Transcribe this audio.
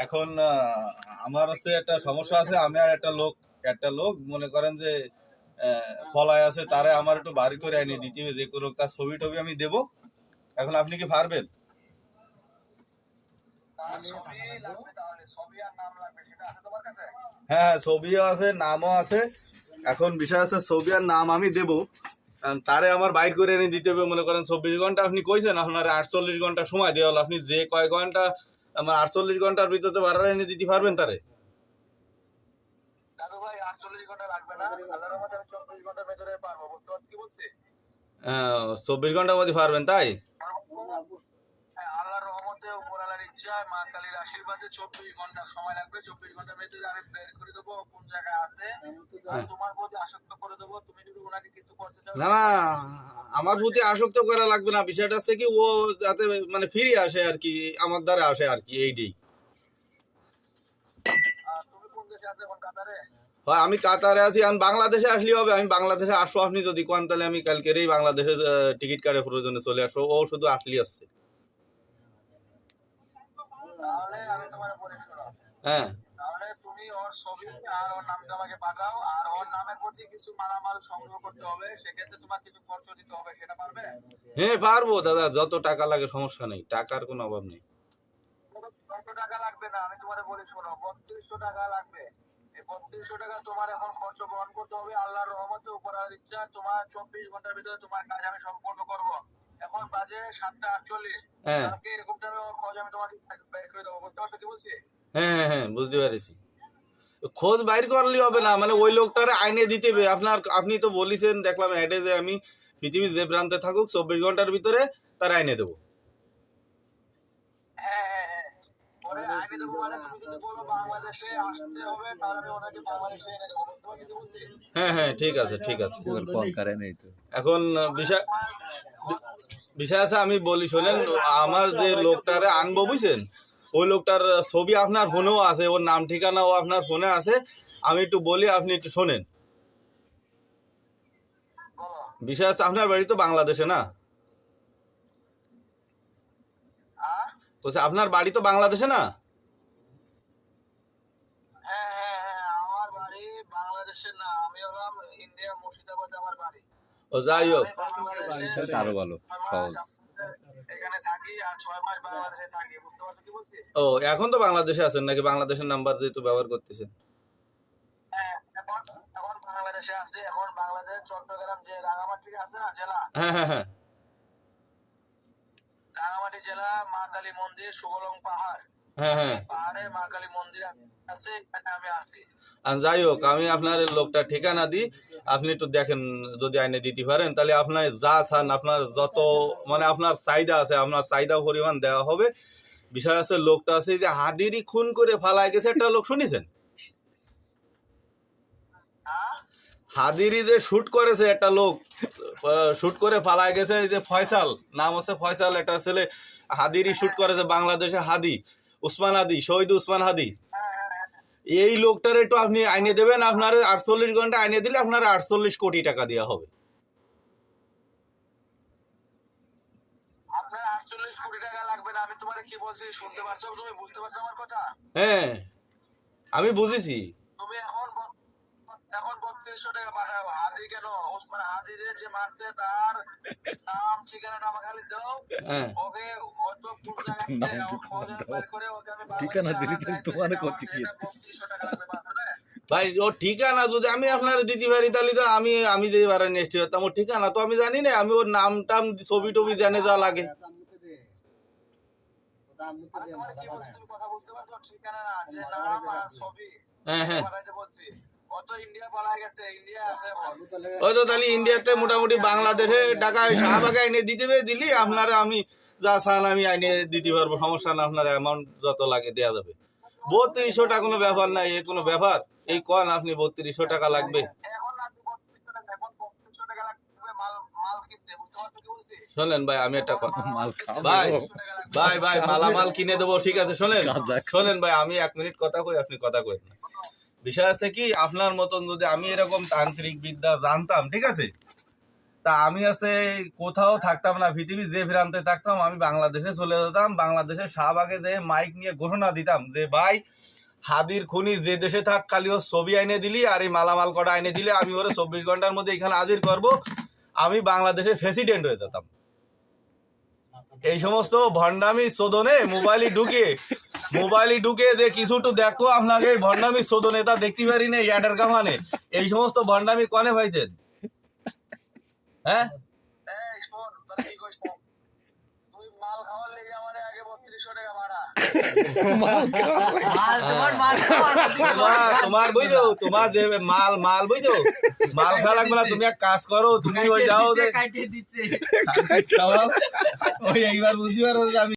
এখন আমার হচ্ছে একটা সমস্যা আছে। আমি আর একটা লোক মনে করেন যে পলায় আছে, তারে আমার একটু বাড়ি করে এনে দিতে হবে, যে কোনো তার ছবি টবি আমি দেবো। এখন আপনি কি পারবেন? হ্যাঁ হ্যাঁ, ছবিও আছে, নামও আছে। এখন বিষয় আছে, ছবি আর নাম আমি দেবো, তারে আমার বাইর করে এনে দিতে হবে। মনে করেন 24 ঘন্টা আপনি কইছেন, আপনার 48 ঘন্টা সময় দেওয়া হলো। আপনি যে কয় ঘন্টা আমার 48 ঘন্টার ভিতরে বাড়ার এনে দিতে পারবেন তারে? 24 ঘন্টার মধ্যে পারবেন তাই? না না, আমার প্রতি আসক্ত করা লাগবে না। বিষয়টা হচ্ছে কি, ও যাতে মানে ফিরে আসে আর কি, আমার দ্বারা আসে আর কি, এইটাই। হয় আমি কাতারে আছি, আমি বাংলাদেশে আসলে হবে। আমি বাংলাদেশে আসবো, আপনি যদি কোন তাহলে আমি কালকেরই বাংলাদেশে টিকিট কাটে প্রয়োজনে চলে আসবো। ও শুধু আসলি আসছে। হ্যাঁ হ্যাঁ, পারবো দাদা, যত টাকা লাগে সমস্যা নেই, টাকার কোনো অভাব নেই। হ্যাঁ হ্যাঁ হ্যাঁ হ্যাঁ, বুঝতে পেরেছি। খোঁজ বাইর করলে হবে না, মানে ওই লোকটারে আইনে দিতে হবে আপনার। আপনি তো বলেছেন, দেখলাম অ্যাডে, যে আমি পৃথিবীর যে প্রান্তে থাকুক 24 ঘন্টার ভিতরে তার আইনে দেবো। হ্যাঁ হ্যাঁ, ঠিক আছে ঠিক আছে। এখন বিষয় বিষয় আছে, আমি বলি শোনেন। আমার যে লোকটারে আনবো বুঝছেন, ওই লোকটার ছবি আপনার ফোনেও আছে, ওর নাম ঠিকানাও আপনার ফোনে আছে। আমি একটু বলি, আপনি একটু শোনেন। বিষয় আছে, আপনার বাড়ি তো বাংলাদেশে না? বলছে আপনার বাড়ি তো বাংলাদেশে না? ও যাই হোক, আরো ভালো সহজ। ও এখন তো বাংলাদেশে আছেন নাকি? বাংলাদেশের নাম্বার যেহেতু ব্যবহার করতেছেন। হ্যাঁ হ্যাঁ হ্যাঁ হ্যাঁ হ্যাঁ। আর যাই হোক, আমি আপনার লোকটা ঠিকানা দিই, আপনি একটু দেখেন। যদি আইনে দিতে পারেন তাহলে আপনার যা চান, আপনার যত মানে আপনার চাহিদা আছে, আপনার চাহিদা পরিমাণ দেওয়া হবে। বিষয় আছে, লোকটা আছে যে হাদিরি খুন করে ফালায় গেছে, একটা লোক শুনেছেন? হাদিরি যে শুট করেছে, একটা লোক শুট করে ফালায় গেছে, এই যে ফয়সাল নাম আছে, ফয়সাল একটা ছেলে হাদিরি শুট করেছে বাংলাদেশে। হাদি উসমান হাদি, শহীদ উসমান হাদি। এই লোকটার একটু আপনি আইনে দেবেন। আপনার 48 ঘন্টা আইনে দিলে আপনার 48 কোটি টাকা দেওয়া হবে। হ্যাঁ আমি বুঝেছি। হ্যাঁ ঠিকানা দিলি তোমার করছি কি? ভাই, ও ঠিকানা যদি আমি আপনার দিতে পারি তাহলে তো আমি দিতে পারি নেক্সট ইয়ার। ওর ঠিকানা তো আমি জানি না, আমি ওর নাম টাম ছবি টবি জানে যা লাগে। হ্যাঁ হ্যাঁ, ওই তো তাহলে ইন্ডিয়াতে মোটামুটি বাংলাদেশে ঢাকায় শাহবাগে আইনে দিতে হবে। দিলি আপনারা আমি যা চান আমি আইনে দিতে পারবো, সমস্যা না। আপনার অ্যামাউন্ট যত লাগে দেওয়া যাবে। 3200 টাকা কোনো ব্যাপার নাই, এ কোনো ব্যাপার? এই কন আপনি 3200 টাকা লাগবে? শোনেন ভাই, আমি একটা কথা, মাল খাবো ভাই ভাই ভাই মালামাল কিনে দেবো, ঠিক আছে? শোনেন শোনেন ভাই, আমি 1 মিনিট কথা কই, আপনি কথা কই না। বিষয় আছে কি, আপনার মতন যদি আমি এরকম তান্ত্রিক বিদ্যা জানতাম, ঠিক আছে, তা আমি আছে কোথাও থাকতাম না, পৃথিবী যে প্রান্তে থাকতাম আমি বাংলাদেশে চলে যেতাম। বাংলাদেশের শাহবাগে যে মাইক নিয়ে ঘোষণা দিতাম যে ভাই হাদির খুনি যে দেশে থাক খালি ওর ছবি আইনে দিলি আর এই মালামাল কটা আইনে দিলে আমি ওরে 24 ঘন্টার মধ্যে এখানে হাজির করব, আমি বাংলাদেশের প্রেসিডেন্ট হয়ে যেতাম। এই সমস্ত ভণ্ডামি চোদনে মোবাইলে ঢুকে যে কিছু একটু দেখো আপনাকে এই ভণ্ডামি চোদনে তা দেখতে পারি না ইয়াডের কামানে, এই সমস্ত ভণ্ডামি কনে পাইছেন? হ্যাঁ তোমার বুঝছো, তোমার যে মাল বুঝছো, মাল খাওয়া লাগবে না, তুমি এক কাজ করো, তুমি ওই যাও যে ওই এইবার বুঝতে পারো যে আমি